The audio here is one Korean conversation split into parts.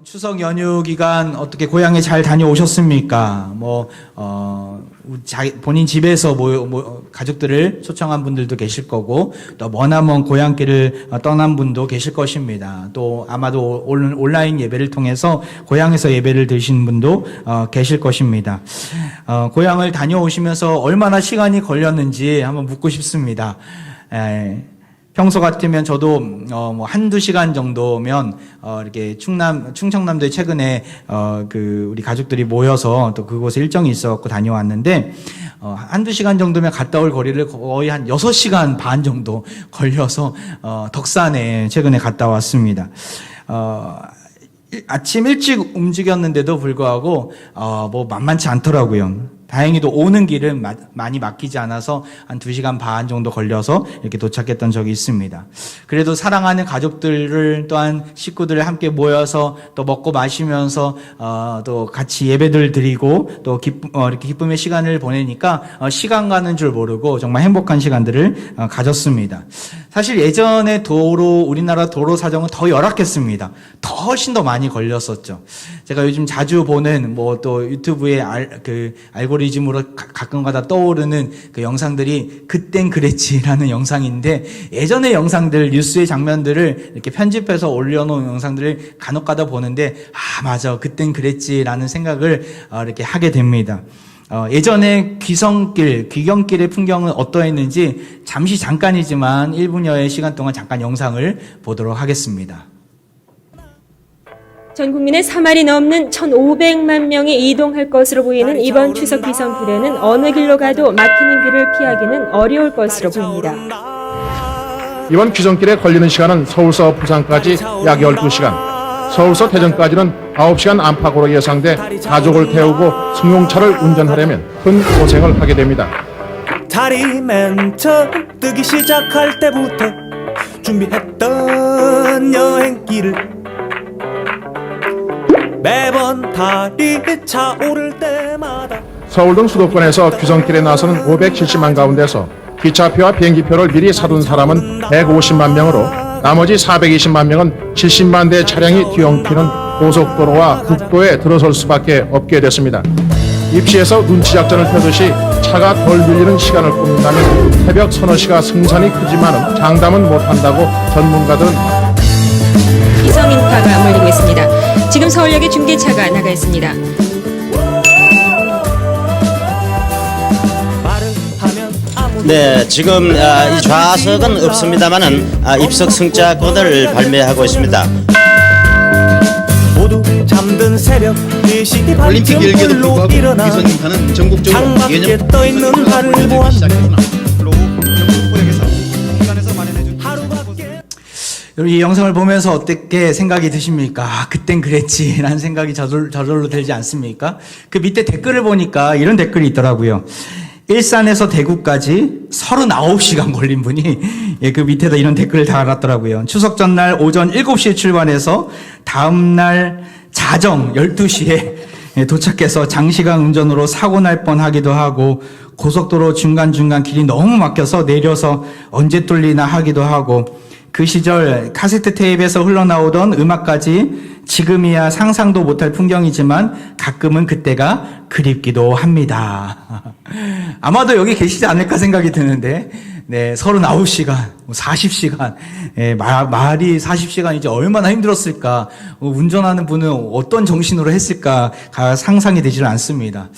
추석 연휴 기간 어떻게 고향에 잘 다녀오셨습니까? 본인 집에서 가족들을 초청한 분들도 계실 거고, 또 머나먼 고향길을 떠난 분도 계실 것입니다. 또 아마도 온라인 예배를 통해서 고향에서 예배를 드신 분도 계실 것입니다. 고향을 다녀오시면서 얼마나 시간이 걸렸는지 한번 묻고 싶습니다. 평소 같으면 저도 한두 시간 정도면 이렇게 충청남도에 최근에 우리 가족들이 모여서 또 그곳에 일정이 있어갖고 다녀왔는데 한두 시간 정도면 갔다 올 거리를 거의 한 6시간 반 정도 걸려서 덕산에 최근에 갔다 왔습니다. 아침 일찍 움직였는데도 불구하고 만만치 않더라고요. 다행히도 오는 길은 많이 막히지 않아서 한 2시간 반 정도 걸려서 이렇게 도착했던 적이 있습니다. 그래도 사랑하는 가족들을 또한 식구들 함께 모여서 또 먹고 마시면서 또 같이 예배들 드리고 또 이렇게 기쁨의 시간을 보내니까 시간 가는 줄 모르고 정말 행복한 시간들을 가졌습니다. 사실 예전에 우리나라 도로 사정은 더 열악했습니다. 훨씬 더 많이 걸렸었죠. 제가 요즘 자주 보는 또 유튜브에 알고리즘으로 가끔가다 떠오르는 그 영상들이 그땐 그랬지라는 영상인데, 예전의 영상들, 뉴스의 장면들을 이렇게 편집해서 올려놓은 영상들을 간혹가다 보는데 맞아, 그땐 그랬지라는 생각을 이렇게 하게 됩니다. 예전에 귀경길의 풍경은 어떠했는지 잠깐이지만 1분여의 시간 동안 잠깐 영상을 보도록 하겠습니다. 전 국민의 3할이 넘는 1,500만 명이 이동할 것으로 보이는 이번 추석 귀성길에는 어느 길로 가도 막히는 길을 피하기는 어려울 것으로 보입니다. 이번 귀성길에 걸리는 시간은 서울서 부산까지 약 12시간, 서울서 대전까지는 9시간 안팎으로 예상돼 가족을 태우고 승용차를 운전하려면 큰 고생을 하게 됩니다. 달이 맨 처음 뜨기 시작할 때부터 준비했던 여행길을 매번 달이 차오를 때마다 서울 등 수도권에서 귀성길에 나서는 570만 가운데서 기차표와 비행기표를 미리 사둔 사람은 150만 명으로 나머지 420만 명은 70만 대 차량이 뒤엉키는 고속도로와 국도에 들어설 수밖에 없게 됐습니다. 입시에서 눈치작전을 펴듯이 차가 덜 밀리는 시간을 꼽는다면 새벽 서너 시가 승산이 크지만은 장담은 못한다고 전문가들은 기성 인파가 몰리고 있습니다. 지금 서울역에 중계차가 나가 있습니다. 네, 지금 이 좌석은 없습니다만은 입석 승차권을 발매하고 있습니다. 모두 잠든 새벽 4시 올림픽 열기에도 불구하고 일어나 기성 인파는 전국적으로 창밖에 떠있는 하늘 보았네. 여러분, 이 영상을 보면서 어떻게 생각이 드십니까? 그땐 그랬지라는 생각이 저절로 들지 않습니까? 그 밑에 댓글을 보니까 이런 댓글이 있더라고요. 일산에서 대구까지 39시간 걸린 분이 그 밑에다 이런 댓글을 달았더라고요. 추석 전날 오전 7시에 출발해서 다음날 자정 12시에 도착해서 장시간 운전으로 사고 날 뻔하기도 하고, 고속도로 중간중간 길이 너무 막혀서 내려서 언제 뚫리나 하기도 하고, 그 시절 카세트 테이프에서 흘러나오던 음악까지 지금이야 상상도 못할 풍경이지만 가끔은 그때가 그립기도 합니다. 아마도 여기 계시지 않을까 생각이 드는데, 39시간, 40시간, 말이 40시간이지 얼마나 힘들었을까, 운전하는 분은 어떤 정신으로 했을까가 상상이 되질 않습니다.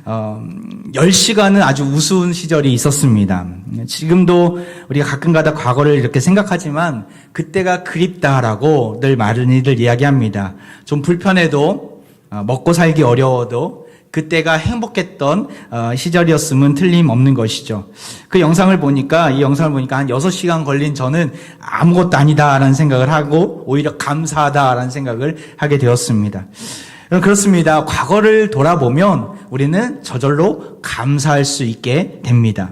10시간은 아주 우스운 시절이 있었습니다. 지금도 우리가 가끔가다 과거를 이렇게 생각하지만 그때가 그립다라고 늘 많이들 이야기합니다. 좀 불편해도, 먹고 살기 어려워도 그때가 행복했던 시절이었으면 틀림없는 것이죠. 이 영상을 보니까 한 6시간 걸린 저는 아무것도 아니다라는 생각을 하고 오히려 감사하다라는 생각을 하게 되었습니다. 그렇습니다. 과거를 돌아보면 우리는 저절로 감사할 수 있게 됩니다.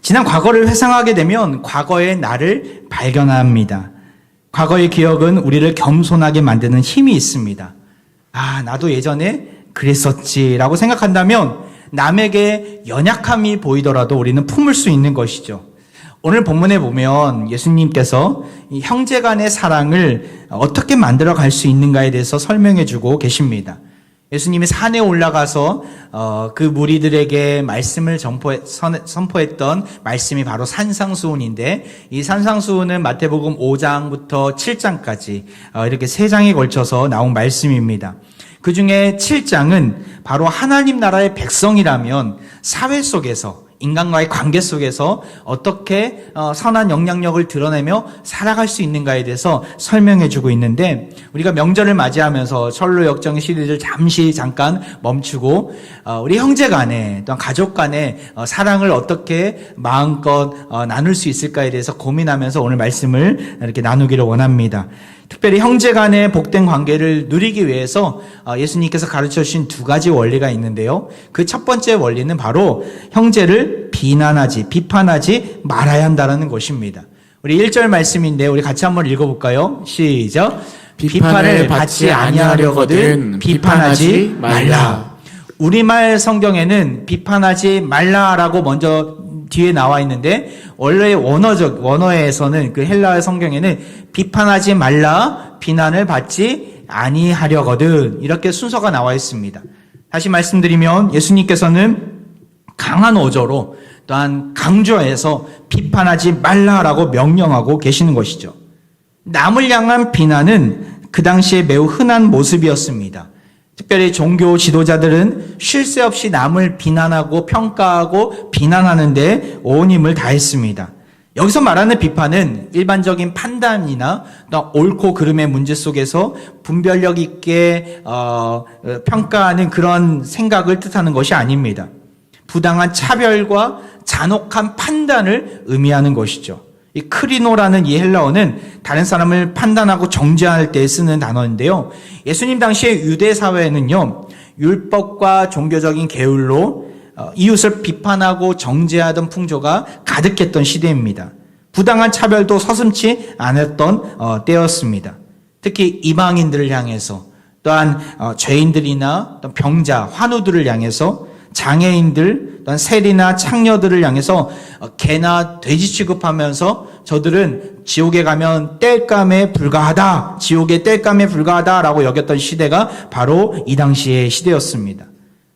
지난 과거를 회상하게 되면 과거의 나를 발견합니다. 과거의 기억은 우리를 겸손하게 만드는 힘이 있습니다. 나도 예전에 그랬었지라고 생각한다면 남에게 연약함이 보이더라도 우리는 품을 수 있는 것이죠. 오늘 본문에 보면 예수님께서 이 형제 간의 사랑을 어떻게 만들어 갈 수 있는가에 대해서 설명해 주고 계십니다. 예수님이 산에 올라가서 그 무리들에게 말씀을 선포했던 말씀이 바로 산상수훈인데, 이 산상수훈은 마태복음 5장부터 7장까지 이렇게 3장에 걸쳐서 나온 말씀입니다. 그 중에 7장은 바로 하나님 나라의 백성이라면 사회 속에서, 인간과의 관계 속에서 어떻게 선한 영향력을 드러내며 살아갈 수 있는가에 대해서 설명해 주고 있는데, 우리가 명절을 맞이하면서 철로 역정 시리즈를 잠깐 멈추고 우리 형제 간에 또한 가족 간에 사랑을 어떻게 마음껏 나눌 수 있을까에 대해서 고민하면서 오늘 말씀을 이렇게 나누기를 원합니다. 특별히 형제 간의 복된 관계를 누리기 위해서 예수님께서 가르쳐 주신 2가지 원리가 있는데요. 그 첫 번째 원리는 바로 형제를 비판하지 말아야 한다는 것입니다. 우리 1절 말씀인데 우리 같이 한번 읽어볼까요? 시작. 비판을 받지 아니하려거든 비판하지 말라. 우리말 성경에는 비판하지 말라라고 먼저 뒤에 나와 있는데, 원래 원어에서는 그 헬라어 성경에는 비판하지 말라, 비난을 받지 아니하려거든, 이렇게 순서가 나와 있습니다. 다시 말씀드리면 예수님께서는 강한 어조로 또한 강조해서 비판하지 말라라고 명령하고 계시는 것이죠. 남을 향한 비난은 그 당시에 매우 흔한 모습이었습니다. 특별히 종교 지도자들은 쉴 새 없이 남을 비난하고 평가하고 비난하는데 온 힘을 다했습니다. 여기서 말하는 비판은 일반적인 판단이나 또 옳고 그름의 문제 속에서 분별력 있게 평가하는 그런 생각을 뜻하는 것이 아닙니다. 부당한 차별과 잔혹한 판단을 의미하는 것이죠. 이 크리노라는 이 헬라어는 다른 사람을 판단하고 정죄할 때 쓰는 단어인데요. 예수님 당시의 유대 사회에는요, 율법과 종교적인 계율로 이웃을 비판하고 정죄하던 풍조가 가득했던 시대입니다. 부당한 차별도 서슴지 않았던 때였습니다. 특히 이방인들을 향해서, 또한 죄인들이나 또 병자, 환우들을 향해서, 장애인들, 또한 세리나 창녀들을 향해서 개나 돼지 취급하면서 저들은 지옥에 가면 땔감에 불과하다, 지옥의 땔감에 불과하다라고 여겼던 시대가 바로 이 당시의 시대였습니다.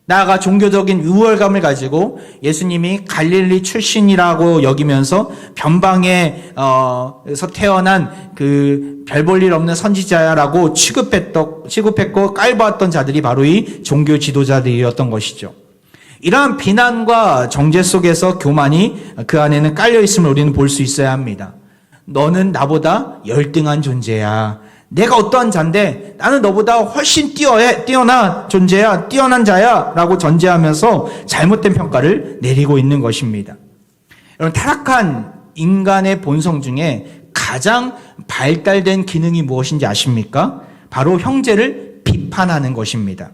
나아가 종교적인 우월감을 가지고 예수님이 갈릴리 출신이라고 여기면서 변방에서 태어난 그 별 볼 일 없는 선지자야라고 취급했고 깔보았던 자들이 바로 이 종교 지도자들이었던 것이죠. 이러한 비난과 정죄 속에서 교만이 그 안에는 깔려 있음을 우리는 볼 수 있어야 합니다. 너는 나보다 열등한 존재야. 내가 어떠한 자인데 나는 너보다 훨씬 뛰어난 존재야, 뛰어난 자야 라고 전제하면서 잘못된 평가를 내리고 있는 것입니다. 여러분, 타락한 인간의 본성 중에 가장 발달된 기능이 무엇인지 아십니까? 바로 형제를 비판하는 것입니다.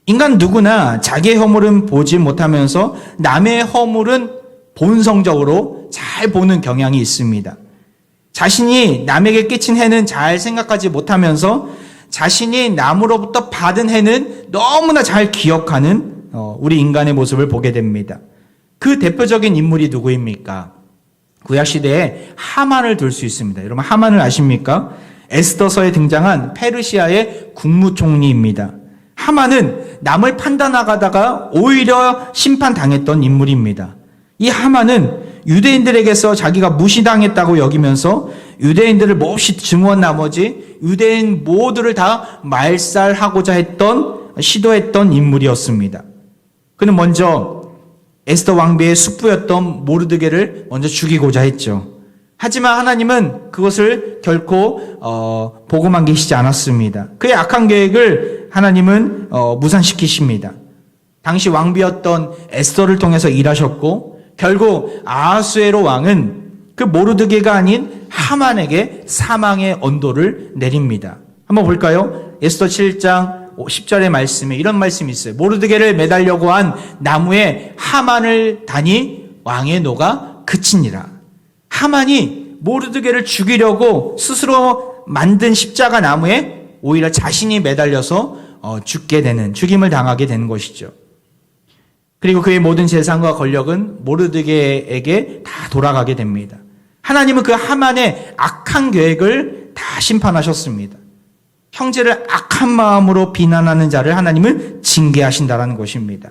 인간 누구나 자기의 허물은 보지 못하면서 남의 허물은 본성적으로 잘 보는 경향이 있습니다. 자신이 남에게 끼친 해는 잘 생각하지 못하면서 자신이 남으로부터 받은 해는 너무나 잘 기억하는 우리 인간의 모습을 보게 됩니다. 그 대표적인 인물이 누구입니까? 구약시대에 하만을 둘 수 있습니다. 여러분, 하만을 아십니까? 에스더서에 등장한 페르시아의 국무총리입니다. 하만은 남을 판단하다가 오히려 심판당했던 인물입니다. 이 하만은 유대인들에게서 자기가 무시당했다고 여기면서 유대인들을 몹시 증오한 나머지 유대인 모두를 다 말살하고자 시도했던 인물이었습니다. 그는 먼저 에스더 왕비의 숙부였던 모르드게를 먼저 죽이고자 했죠. 하지만 하나님은 그것을 결코 보고만 계시지 않았습니다. 그의 악한 계획을 하나님은 무산시키십니다. 당시 왕비였던 에스더를 통해서 일하셨고, 결국 아하수에로 왕은 그 모르드게가 아닌 하만에게 사망의 언도를 내립니다. 한번 볼까요? 에스더 7장 10절의 말씀에 이런 말씀이 있어요. 모르드게를 매달려고 한 나무에 하만을 다니 왕의 노가 그치니라. 하만이 모르드게를 죽이려고 스스로 만든 십자가 나무에 오히려 자신이 매달려서 죽임을 당하게 되는 것이죠. 그리고 그의 모든 재산과 권력은 모르드게에게 다 돌아가게 됩니다. 하나님은 그 하만의 악한 계획을 다 심판하셨습니다. 형제를 악한 마음으로 비난하는 자를 하나님은 징계하신다라는 것입니다.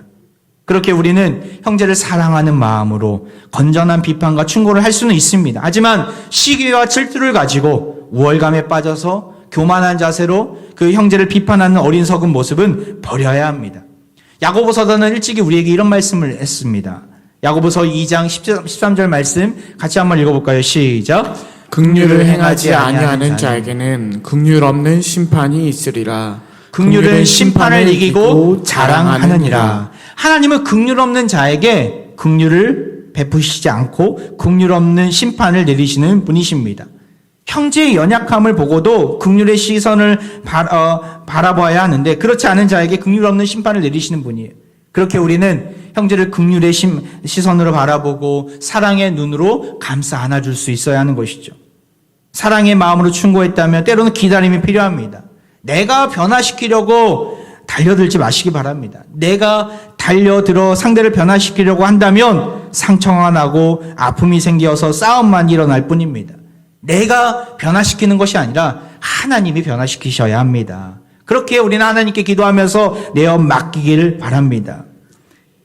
그렇게 우리는 형제를 사랑하는 마음으로 건전한 비판과 충고를 할 수는 있습니다. 하지만 시기와 질투를 가지고 우월감에 빠져서 교만한 자세로 그 형제를 비판하는 어린석은 모습은 버려야 합니다. 야고보서는 일찍이 우리에게 이런 말씀을 했습니다. 야고보서 2장 13절 말씀 같이 한번 읽어볼까요? 시작. 긍휼을 행하지 아니하는 자에게는 긍휼 없는 심판이 있으리라. 긍휼은 심판을 이기고 자랑하느니라. 하나님은 긍휼 없는 자에게 긍휼을 베푸시지 않고 긍휼 없는 심판을 내리시는 분이십니다. 형제의 연약함을 보고도 긍휼의 시선을 바라봐야 하는데 그렇지 않은 자에게 긍휼 없는 심판을 내리시는 분이에요. 그렇게 우리는 형제를 긍휼의 시선으로 바라보고 사랑의 눈으로 감싸 안아줄 수 있어야 하는 것이죠. 사랑의 마음으로 충고했다면 때로는 기다림이 필요합니다. 내가 변화시키려고 달려들지 마시기 바랍니다. 내가 달려들어 상대를 변화시키려고 한다면 상처가 나고 아픔이 생겨서 싸움만 일어날 뿐입니다. 내가 변화시키는 것이 아니라 하나님이 변화시키셔야 합니다. 그렇게 우리는 하나님께 기도하면서 내어 맡기길 바랍니다.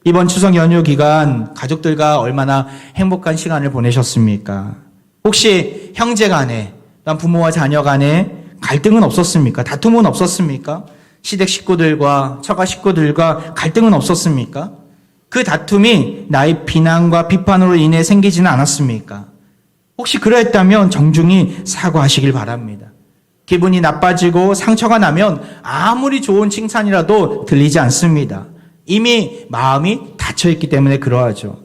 이번 추석 연휴 기간 가족들과 얼마나 행복한 시간을 보내셨습니까? 혹시 형제 간에, 부모와 자녀 간에 갈등은 없었습니까? 다툼은 없었습니까? 시댁 식구들과 처가 식구들과 갈등은 없었습니까? 그 다툼이 나의 비난과 비판으로 인해 생기지는 않았습니까? 혹시 그러했다면 정중히 사과하시길 바랍니다. 기분이 나빠지고 상처가 나면 아무리 좋은 칭찬이라도 들리지 않습니다. 이미 마음이 닫혀있기 때문에 그러하죠.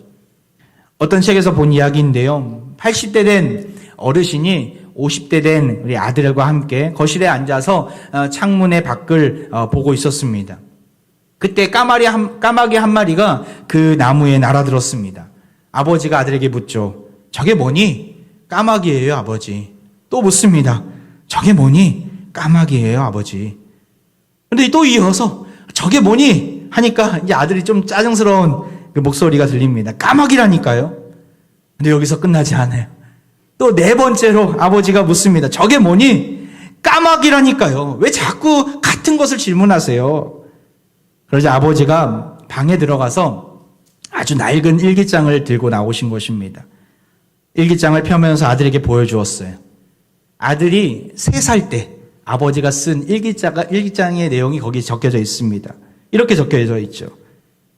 어떤 책에서 본 이야기인데요. 80대 된 어르신이 50대 된 우리 아들과 함께 거실에 앉아서 창문의 밖을 보고 있었습니다. 그때 까마귀 한 마리가 그 나무에 날아들었습니다. 아버지가 아들에게 묻죠. 저게 뭐니? 까마귀예요, 아버지. 또 묻습니다. 저게 뭐니? 까마귀예요, 아버지. 근데 또 이어서 저게 뭐니? 하니까 이제 아들이 좀 짜증스러운 그 목소리가 들립니다. 까마귀라니까요. 근데 여기서 끝나지 않아요. 또 네 번째로 아버지가 묻습니다. 저게 뭐니? 까마귀라니까요. 왜 자꾸 같은 것을 질문하세요? 그러자 아버지가 방에 들어가서 아주 낡은 일기장을 들고 나오신 것입니다. 일기장을 펴면서 아들에게 보여주었어요. 아들이 3살 때 아버지가 쓴 일기장의 내용이 거기 적혀져 있습니다. 이렇게 적혀져 있죠.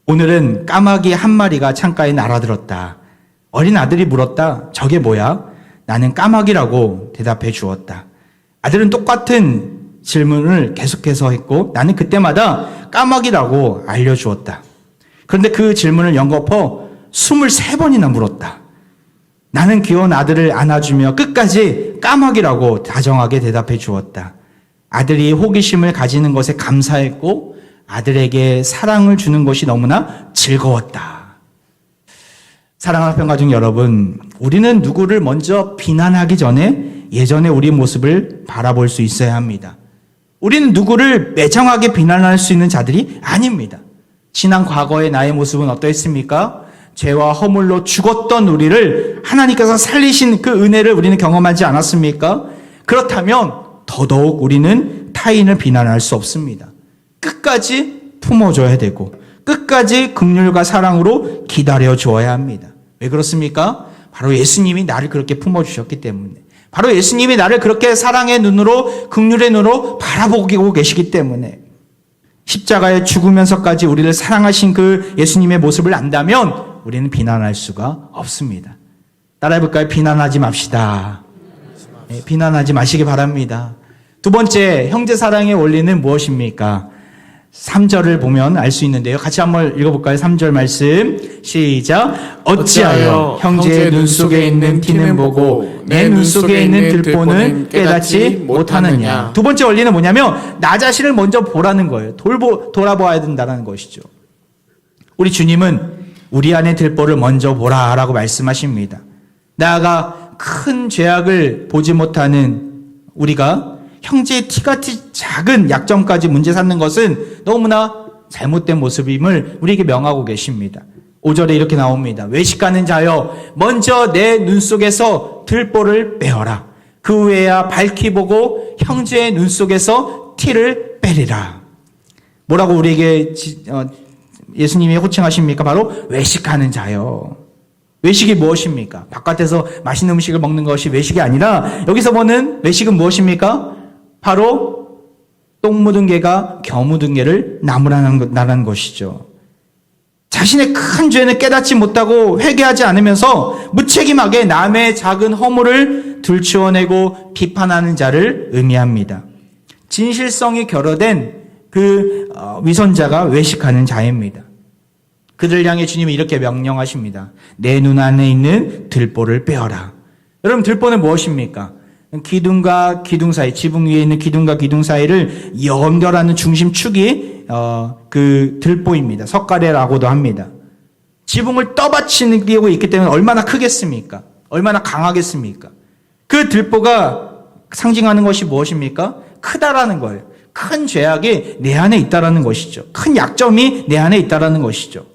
오늘은 까마귀 한 마리가 창가에 날아들었다. 어린 아들이 물었다. 저게 뭐야? 나는 까마귀라고 대답해 주었다. 아들은 똑같은 질문을 계속해서 했고 나는 그때마다 까마귀라고 알려주었다. 그런데 그 질문을 연거푸 23번이나 물었다. 나는 귀여운 아들을 안아주며 끝까지 까마귀라고 다정하게 대답해 주었다. 아들이 호기심을 가지는 것에 감사했고 아들에게 사랑을 주는 것이 너무나 즐거웠다. 사랑하는 평가중 여러분, 우리는 누구를 먼저 비난하기 전에 예전에 우리 모습을 바라볼 수 있어야 합니다. 우리는 누구를 매정하게 비난할 수 있는 자들이 아닙니다. 지난 과거의 나의 모습은 어떠했습니까? 죄와 허물로 죽었던 우리를 하나님께서 살리신 그 은혜를 우리는 경험하지 않았습니까? 그렇다면 더더욱 우리는 타인을 비난할 수 없습니다. 끝까지 품어줘야 되고 끝까지 긍휼과 사랑으로 기다려 주어야 합니다. 왜 그렇습니까? 바로 예수님이 나를 그렇게 품어주셨기 때문에, 바로 예수님이 나를 그렇게 사랑의 눈으로 긍휼의 눈으로 바라보고 계시기 때문에, 십자가에 죽으면서까지 우리를 사랑하신 그 예수님의 모습을 안다면 우리는 비난할 수가 없습니다. 따라해볼까요? 비난하지 맙시다. 네, 비난하지 마시기 바랍니다. 두 번째, 형제 사랑의 원리는 무엇입니까? 3절을 보면 알 수 있는데요. 같이 한번 읽어볼까요? 3절 말씀 시작. 어찌하여 형제의 눈 속에 있는 티는 보고 내 눈 속에 있는 들보는 깨닫지 못하느냐. 두 번째 원리는 뭐냐면 나 자신을 먼저 보라는 거예요. 돌아보아야 된다는 것이죠. 우리 주님은 우리 안에 들보를 먼저 보라라고 말씀하십니다. 나아가 큰 죄악을 보지 못하는 우리가 형제의 티같이 작은 약점까지 문제 삼는 것은 너무나 잘못된 모습임을 우리에게 명하고 계십니다. 5절에 이렇게 나옵니다. 외식하는 자여 먼저 내 눈 속에서 들보를 빼어라. 그 후에야 밝히 보고 형제의 눈 속에서 티를 빼리라. 뭐라고 우리에게 예수님이 호칭하십니까? 바로 외식하는 자요. 외식이 무엇입니까? 바깥에서 맛있는 음식을 먹는 것이 외식이 아니라 여기서 보는 외식은 무엇입니까? 바로 똥 묻은 개가 겨 묻은 개를 나무라는 것이죠. 자신의 큰 죄는 깨닫지 못하고 회개하지 않으면서 무책임하게 남의 작은 허물을 들추어내고 비판하는 자를 의미합니다. 진실성이 결여된 그 위선자가 외식하는 자입니다. 그들을 향해 주님이 이렇게 명령하십니다. 내 눈 안에 있는 들보를 빼어라. 여러분, 들보는 무엇입니까? 기둥과 기둥 사이, 지붕 위에 있는 기둥과 기둥 사이를 연결하는 중심축이 그 들보입니다. 석가래라고도 합니다. 지붕을 떠받치고 있기 때문에 얼마나 크겠습니까? 얼마나 강하겠습니까? 그 들보가 상징하는 것이 무엇입니까? 크다라는 거예요. 큰 죄악이 내 안에 있다라는 것이죠. 큰 약점이 내 안에 있다라는 것이죠.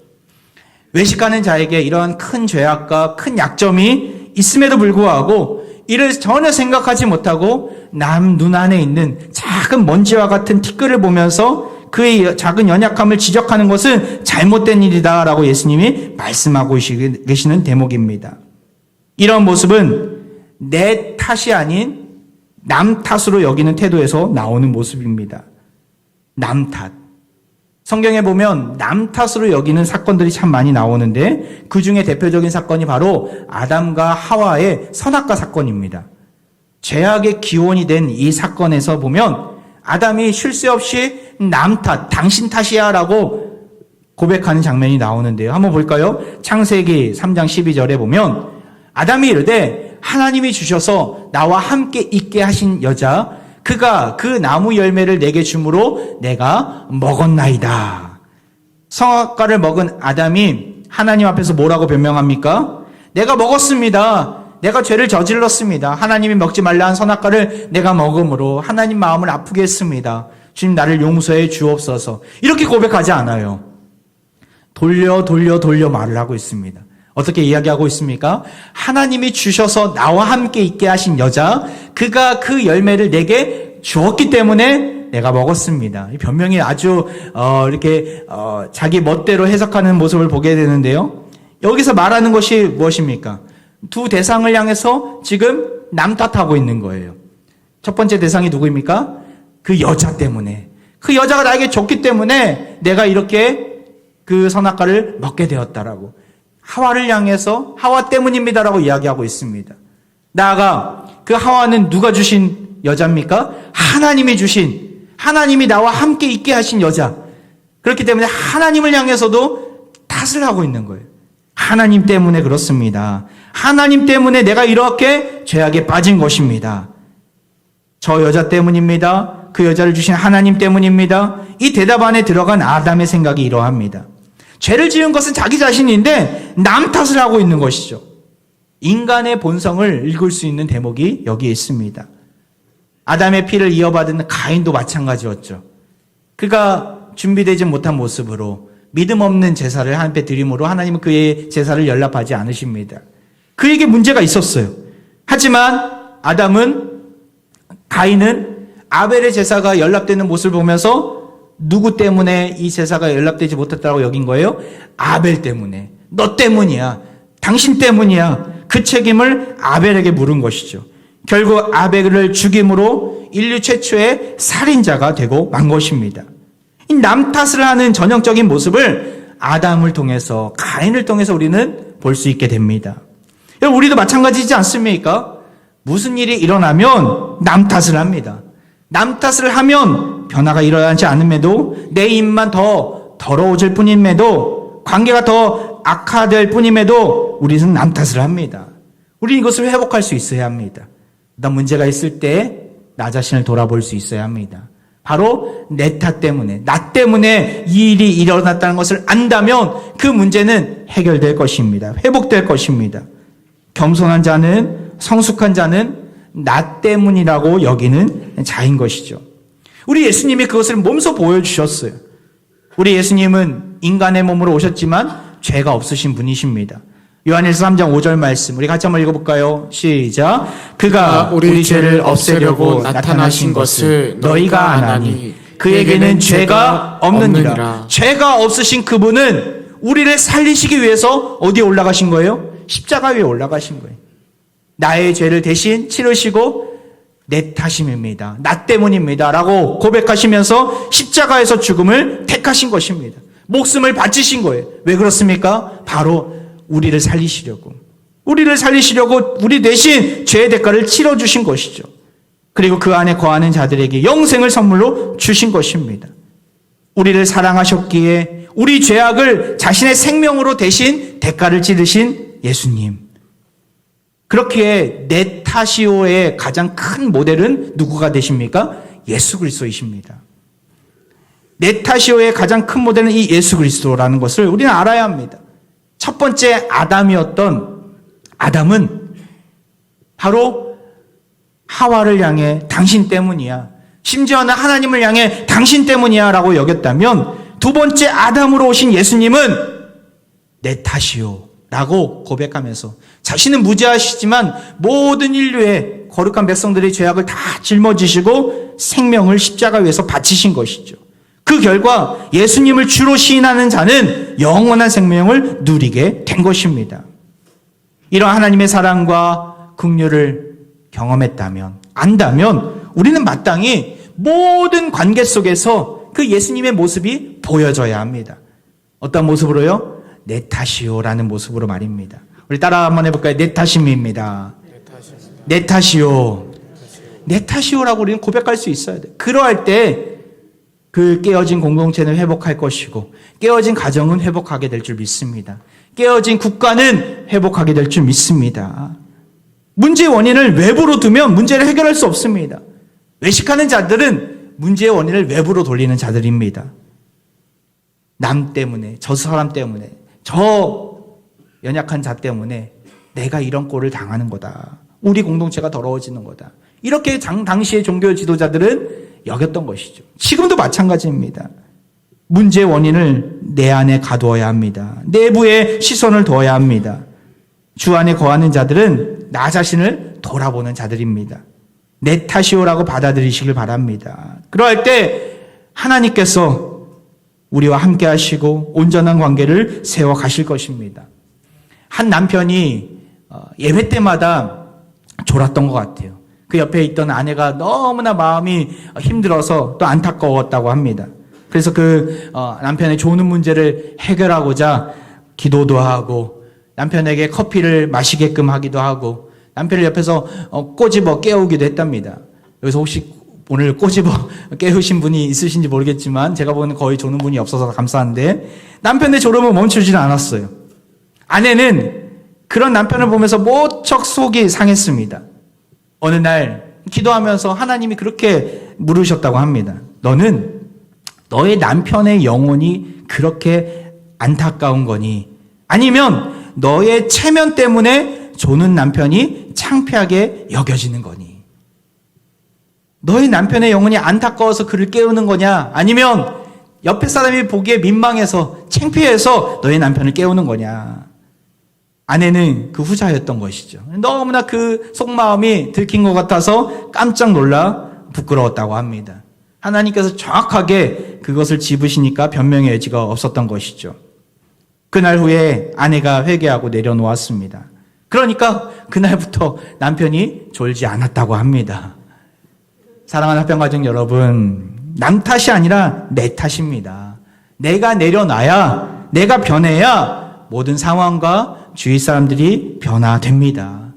외식하는 자에게 이러한 큰 죄악과 큰 약점이 있음에도 불구하고 이를 전혀 생각하지 못하고 남 눈 안에 있는 작은 먼지와 같은 티끌을 보면서 그의 작은 연약함을 지적하는 것은 잘못된 일이다라고 예수님이 말씀하고 계시는 대목입니다. 이런 모습은 내 탓이 아닌 남 탓으로 여기는 태도에서 나오는 모습입니다. 남 탓. 성경에 보면 남 탓으로 여기는 사건들이 참 많이 나오는데 그 중에 대표적인 사건이 바로 아담과 하와의 선악과 사건입니다. 죄악의 기원이 된 이 사건에서 보면 아담이 쉴 새 없이 남 탓, 당신 탓이야 라고 고백하는 장면이 나오는데요. 한번 볼까요? 창세기 3장 12절에 보면 아담이 이르되 하나님이 주셔서 나와 함께 있게 하신 여자 그가 그 나무 열매를 내게 주므로 내가 먹었나이다. 선악과를 먹은 아담이 하나님 앞에서 뭐라고 변명합니까? 내가 먹었습니다. 내가 죄를 저질렀습니다. 하나님이 먹지 말라 한 선악과를 내가 먹음으로 하나님 마음을 아프게 했습니다. 주님 나를 용서해 주옵소서. 이렇게 고백하지 않아요. 돌려 말을 하고 있습니다. 어떻게 이야기하고 있습니까? 하나님이 주셔서 나와 함께 있게 하신 여자, 그가 그 열매를 내게 주었기 때문에 내가 먹었습니다. 이 변명이 아주 이렇게 자기 멋대로 해석하는 모습을 보게 되는데요. 여기서 말하는 것이 무엇입니까? 두 대상을 향해서 지금 남 탓하고 있는 거예요. 첫 번째 대상이 누구입니까? 그 여자 때문에. 그 여자가 나에게 줬기 때문에 내가 이렇게 그 선악과를 먹게 되었다라고. 하와를 향해서 하와 때문입니다라고 이야기하고 있습니다. 나아가 그 하와는 누가 주신 여자입니까? 하나님이 주신, 하나님이 나와 함께 있게 하신 여자. 그렇기 때문에 하나님을 향해서도 탓을 하고 있는 거예요. 하나님 때문에 그렇습니다. 하나님 때문에 내가 이렇게 죄악에 빠진 것입니다. 저 여자 때문입니다. 그 여자를 주신 하나님 때문입니다. 이 대답 안에 들어간 아담의 생각이 이러합니다. 죄를 지은 것은 자기 자신인데 남 탓을 하고 있는 것이죠. 인간의 본성을 읽을 수 있는 대목이 여기에 있습니다. 아담의 피를 이어받은 가인도 마찬가지였죠. 그가 준비되지 못한 모습으로 믿음 없는 제사를 하나님께 드림으로 하나님은 그의 제사를 연락하지 않으십니다. 그에게 문제가 있었어요. 하지만 가인은 아벨의 제사가 연락되는 모습을 보면서 누구 때문에 이 제사가 연락되지 못했다고 여긴 거예요? 아벨 때문에. 너 때문이야. 당신 때문이야. 그 책임을 아벨에게 물은 것이죠. 결국 아벨을 죽임으로 인류 최초의 살인자가 되고 만 것입니다. 이 남 탓을 하는 전형적인 모습을 아담을 통해서, 가인을 통해서 우리는 볼 수 있게 됩니다. 여러분, 우리도 마찬가지지 않습니까? 무슨 일이 일어나면 남 탓을 합니다. 남 탓을 하면 변화가 일어나지 않음에도 내 입만 더 더러워질 뿐임에도 관계가 더 악화될 뿐임에도 우리는 남 탓을 합니다. 우리는 이것을 회복할 수 있어야 합니다. 어떤 문제가 있을 때 나 자신을 돌아볼 수 있어야 합니다. 바로 내 탓 때문에, 나 때문에 이 일이 일어났다는 것을 안다면 그 문제는 해결될 것입니다. 회복될 것입니다. 겸손한 자는, 성숙한 자는 나 때문이라고 여기는 자인 것이죠. 우리 예수님이 그것을 몸소 보여주셨어요. 우리 예수님은 인간의 몸으로 오셨지만 죄가 없으신 분이십니다. 요한일서 3장 5절 말씀 우리 같이 한번 읽어볼까요? 시작. 그가 우리 죄를 없애려고 나타나신 것을 너희가 아나니 그에게는 죄가 없느니라. 죄가 없으신 그분은 우리를 살리시기 위해서 어디에 올라가신 거예요? 십자가 위에 올라가신 거예요. 나의 죄를 대신 치르시고 내 탓임입니다. 나 때문입니다. 라고 고백하시면서 십자가에서 죽음을 택하신 것입니다. 목숨을 바치신 거예요. 왜 그렇습니까? 바로 우리를 살리시려고. 우리 대신 죄의 대가를 치러주신 것이죠. 그리고 그 안에 거하는 자들에게 영생을 선물로 주신 것입니다. 우리를 사랑하셨기에 우리 죄악을 자신의 생명으로 대신 대가를 치르신 예수님. 그렇기에 내 탓이오의 가장 큰 모델은 누구가 되십니까? 예수 그리스도이십니다. 내 탓이오의 가장 큰 모델은 이 예수 그리스도라는 것을 우리는 알아야 합니다. 첫 번째 아담이었던 아담은 바로 하와를 향해 당신 때문이야. 심지어는 하나님을 향해 당신 때문이야 라고 여겼다면 두 번째 아담으로 오신 예수님은 내 탓이요 라고 고백하면서 자신은 무죄하시지만 모든 인류의 거룩한 백성들의 죄악을 다 짊어지시고 생명을 십자가 위에서 바치신 것이죠. 그 결과 예수님을 주로 시인하는 자는 영원한 생명을 누리게 된 것입니다. 이런 하나님의 사랑과 긍휼을 경험했다면, 안다면 우리는 마땅히 모든 관계 속에서 그 예수님의 모습이 보여져야 합니다. 어떤 모습으로요? 내 탓이요라는 모습으로 말입니다. 우리 따라 한번 해볼까요? 내 탓입니다. 내 탓이요. 내 탓이요라고 우리는 고백할 수 있어야 돼요. 그러할 때 그 깨어진 공동체는 회복할 것이고 깨어진 가정은 회복하게 될 줄 믿습니다. 깨어진 국가는 회복하게 될 줄 믿습니다. 문제의 원인을 외부로 두면 문제를 해결할 수 없습니다. 외식하는 자들은 문제의 원인을 외부로 돌리는 자들입니다. 남 때문에, 저 사람 때문에, 저 연약한 자 때문에 내가 이런 꼴을 당하는 거다. 우리 공동체가 더러워지는 거다. 이렇게 당시의 종교 지도자들은 여겼던 것이죠. 지금도 마찬가지입니다. 문제의 원인을 내 안에 가두어야 합니다. 내부에 시선을 둬야 합니다. 주 안에 거하는 자들은 나 자신을 돌아보는 자들입니다. 내 탓이오라고 받아들이시길 바랍니다. 그럴 때 하나님께서 우리와 함께 하시고 온전한 관계를 세워 가실 것입니다. 한 남편이 예배 때마다 졸았던 것 같아요. 그 옆에 있던 아내가 너무나 마음이 힘들어서 또 안타까웠다고 합니다. 그래서 그 남편의 조는 문제를 해결하고자 기도도 하고 남편에게 커피를 마시게끔 하기도 하고 남편을 옆에서 꼬집어 깨우기도 했답니다. 여기서 혹시 오늘 꼬집어 깨우신 분이 있으신지 모르겠지만 제가 보는 거의 조는 분이 없어서 감사한데 남편의 졸음은 멈추지는 않았어요. 아내는 그런 남편을 보면서 모척 속이 상했습니다. 어느 날 기도하면서 하나님이 그렇게 물으셨다고 합니다. 너는 너의 남편의 영혼이 그렇게 안타까운 거니? 아니면 너의 체면 때문에 조는 남편이 창피하게 여겨지는 거니? 너의 남편의 영혼이 안타까워서 그를 깨우는 거냐? 아니면 옆에 사람이 보기에 민망해서 창피해서 너의 남편을 깨우는 거냐? 아내는 그 후자였던 것이죠. 너무나 그 속마음이 들킨 것 같아서 깜짝 놀라 부끄러웠다고 합니다. 하나님께서 정확하게 그것을 짚으시니까 변명의 여지가 없었던 것이죠. 그날 후에 아내가 회개하고 내려놓았습니다. 그러니까 그날부터 남편이 졸지 않았다고 합니다. 사랑하는 합병가족 여러분, 남 탓이 아니라 내 탓입니다. 내가 내려놔야, 내가 변해야 모든 상황과 주위 사람들이 변화됩니다.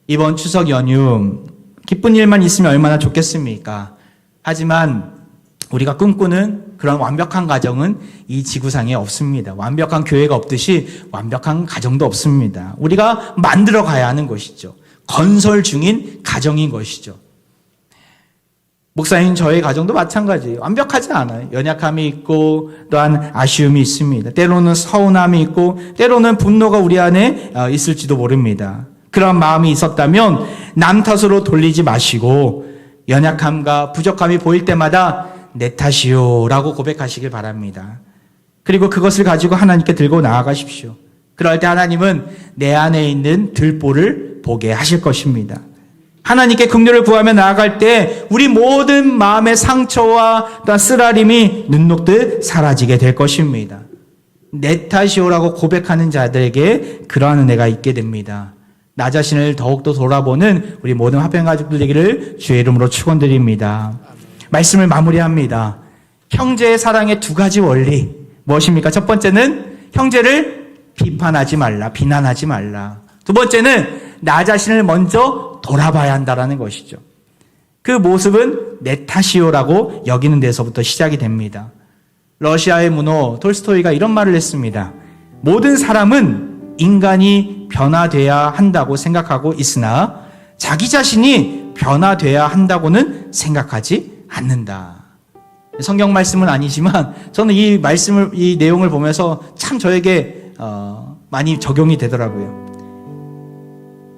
이번 추석 연휴 기쁜 일만 있으면 얼마나 좋겠습니까? 하지만 우리가 꿈꾸는 그런 완벽한 가정은 이 지구상에 없습니다. 완벽한 교회가 없듯이 완벽한 가정도 없습니다. 우리가 만들어 가야 하는 것이죠. 건설 중인 가정인 것이죠. 목사님, 저의 가정도 마찬가지예요. 완벽하지 않아요. 연약함이 있고 또한 아쉬움이 있습니다. 때로는 서운함이 있고 때로는 분노가 우리 안에 있을지도 모릅니다. 그런 마음이 있었다면 남 탓으로 돌리지 마시고 연약함과 부족함이 보일 때마다 내 탓이요 라고 고백하시길 바랍니다. 그리고 그것을 가지고 하나님께 들고 나아가십시오. 그럴 때 하나님은 내 안에 있는 들보를 보게 하실 것입니다. 하나님께 긍휼을 구하며 나아갈 때 우리 모든 마음의 상처와 또 쓰라림이 눈 녹듯 사라지게 될 것입니다. 내 탓이오라고 고백하는 자들에게 그러한 은혜가 있게 됩니다. 나 자신을 더욱더 돌아보는 우리 모든 화평 가족들 되기를 주의 이름으로 축원드립니다. 말씀을 마무리합니다. 형제의 사랑의 두 가지 원리 무엇입니까? 첫 번째는 형제를 비판하지 말라, 비난하지 말라. 두 번째는 나 자신을 먼저 돌아봐야 한다라는 것이죠. 그 모습은 내 탓이오라고 여기는 데서부터 시작이 됩니다. 러시아의 문호 톨스토이가 이런 말을 했습니다. 모든 사람은 인간이 변화돼야 한다고 생각하고 있으나 자기 자신이 변화돼야 한다고는 생각하지 않는다. 성경 말씀은 아니지만 저는 이 말씀을, 이 내용을 보면서 참 저에게 많이 적용이 되더라고요.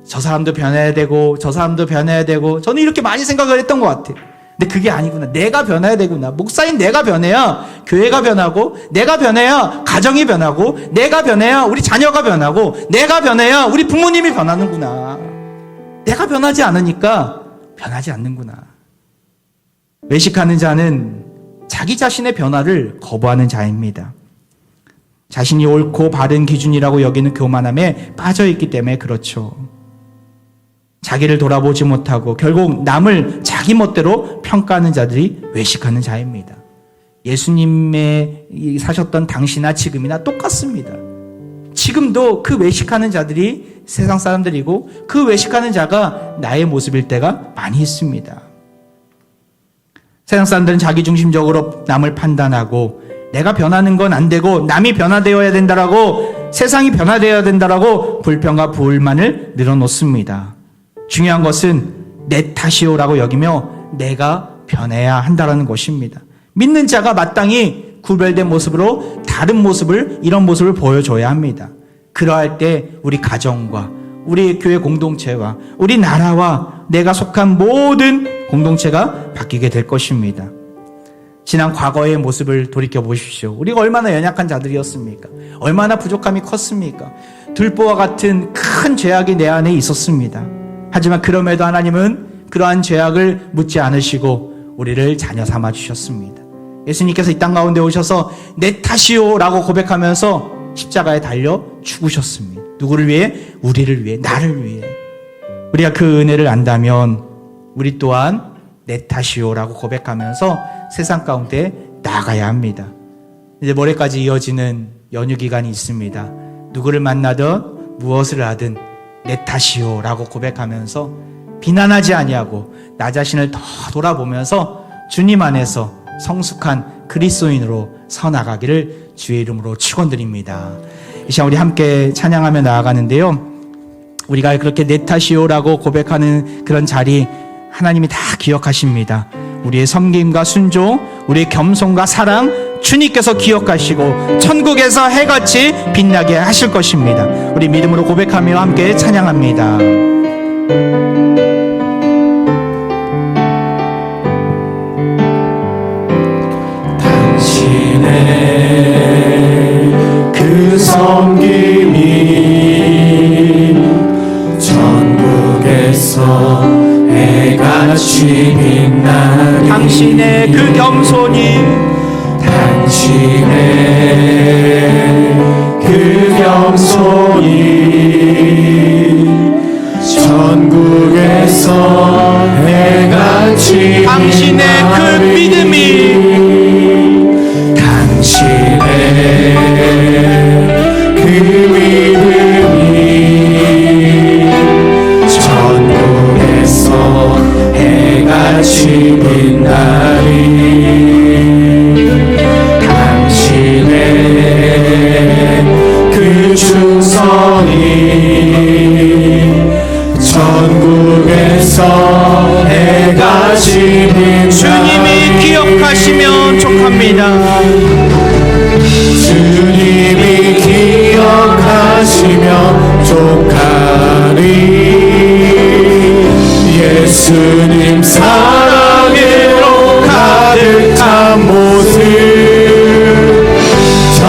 저 사람도 변해야 되고 저 사람도 변해야 되고 저는 이렇게 많이 생각을 했던 것 같아요. 근데 그게 아니구나. 내가 변해야 되구나. 목사인 내가 변해야 교회가 변하고, 내가 변해야 가정이 변하고, 내가 변해야 우리 자녀가 변하고, 내가 변해야 우리 부모님이 변하는구나. 내가 변하지 않으니까 변하지 않는구나. 외식하는 자는 자기 자신의 변화를 거부하는 자입니다. 자신이 옳고 바른 기준이라고 여기는 교만함에 빠져있기 때문에 그렇죠. 자기를 돌아보지 못하고 결국 남을 자기 멋대로 평가하는 자들이 외식하는 자입니다. 예수님의 사셨던 당시나 지금이나 똑같습니다. 지금도 그 외식하는 자들이 세상 사람들이고 그 외식하는 자가 나의 모습일 때가 많이 있습니다. 세상 사람들은 자기중심적으로 남을 판단하고 내가 변하는 건 안 되고 남이 변화되어야 된다라고, 세상이 변화되어야 된다라고 불평과 불만을 늘어놓습니다. 중요한 것은 내 탓이오라고 여기며 내가 변해야 한다라는 것입니다. 믿는 자가 마땅히 구별된 모습으로 다른 모습을, 이런 모습을 보여줘야 합니다. 그러할 때 우리 가정과 우리 교회 공동체와 우리 나라와 내가 속한 모든 공동체가 바뀌게 될 것입니다. 지난 과거의 모습을 돌이켜 보십시오. 우리가 얼마나 연약한 자들이었습니까? 얼마나 부족함이 컸습니까? 들보와 같은 큰 죄악이 내 안에 있었습니다. 하지만 그럼에도 하나님은 그러한 죄악을 묻지 않으시고 우리를 자녀 삼아 주셨습니다. 예수님께서 이 땅 가운데 오셔서 내 탓이오라고 고백하면서 십자가에 달려 죽으셨습니다. 누구를 위해? 우리를 위해, 나를 위해. 우리가 그 은혜를 안다면 우리 또한 내 탓이오라고 고백하면서 세상 가운데 나아가야 합니다. 이제 모레까지 이어지는 연휴 기간이 있습니다. 누구를 만나든 무엇을 하든 내 탓이오라고 고백하면서 비난하지 아니하고 나 자신을 더 돌아보면서 주님 안에서 성숙한 그리스도인으로 서 나가기를 주의 이름으로 축원드립니다. 이 시간 우리 함께 찬양하며 나아가는데요. 우리가 그렇게 내 탓이오라고 고백하는 그런 자리 하나님이 다 기억하십니다. 우리의 섬김과 순종, 우리의 겸손과 사랑 주님께서 기억하시고 천국에서 해같이 빛나게 하실 것입니다. 우리 믿음으로 고백하며 함께 찬양합니다. 당신의 그 섬김이 전국에서 해같이 빛나리. 당신의 그 겸손이, 당신의 그 겸손이 전국에서 해같이 당신의 그 믿음이, 당신의 그 믿음이 전국에서 해같이 빛나리. 당신의 그 충성이 전국에서 해같이 빛나리. 주님이 기억하시면 족합니다. 주님이 기억하시며 족하리. 예수님 사랑으로 가득한 모습 전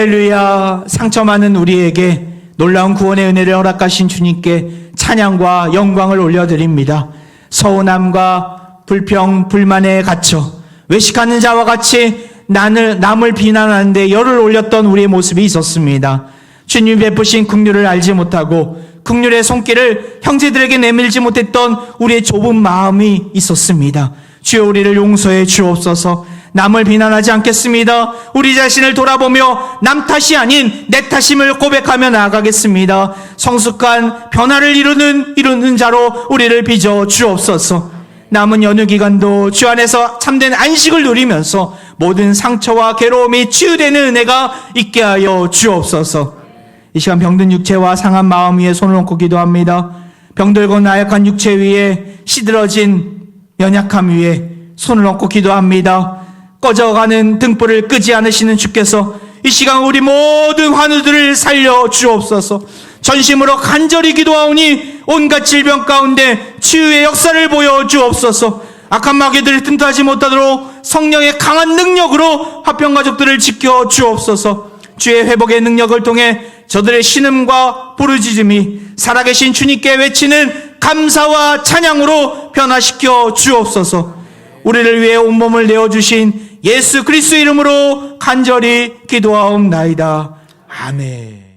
할렐루야. 상처 많은 우리에게 놀라운 구원의 은혜를 허락하신 주님께 찬양과 영광을 올려드립니다. 서운함과 불평, 불만에 갇혀 외식하는 자와 같이 남을 비난하는데 열을 올렸던 우리의 모습이 있었습니다. 주님 베푸신 긍휼을 알지 못하고 긍휼의 손길을 형제들에게 내밀지 못했던 우리의 좁은 마음이 있었습니다. 주여 우리를 용서해 주옵소서. 남을 비난하지 않겠습니다. 우리 자신을 돌아보며 남 탓이 아닌 내 탓임을 고백하며 나아가겠습니다. 성숙한 변화를 이루는 자로 우리를 빚어 주옵소서. 남은 연휴 기간도 주 안에서 참된 안식을 누리면서 모든 상처와 괴로움이 치유되는 은혜가 있게 하여 주옵소서. 이 시간 병든 육체와 상한 마음 위에 손을 얹고 기도합니다. 병들고 나약한 육체 위에 시들어진 연약함 위에 손을 얹고 기도합니다. 꺼져가는 등불을 끄지 않으시는 주께서 이 시간 우리 모든 환우들을 살려 주옵소서. 전심으로 간절히 기도하오니 온갖 질병 가운데 치유의 역사를 보여 주옵소서. 악한 마귀들을 틈타지 못하도록 성령의 강한 능력으로 화평 가족들을 지켜 주옵소서. 주의 회복의 능력을 통해 저들의 신음과 부르짖음이 살아계신 주님께 외치는 감사와 찬양으로 변화시켜 주옵소서. 우리를 위해 온몸을 내어주신 예수 그리스도 이름으로 간절히 기도하옵나이다. 아멘.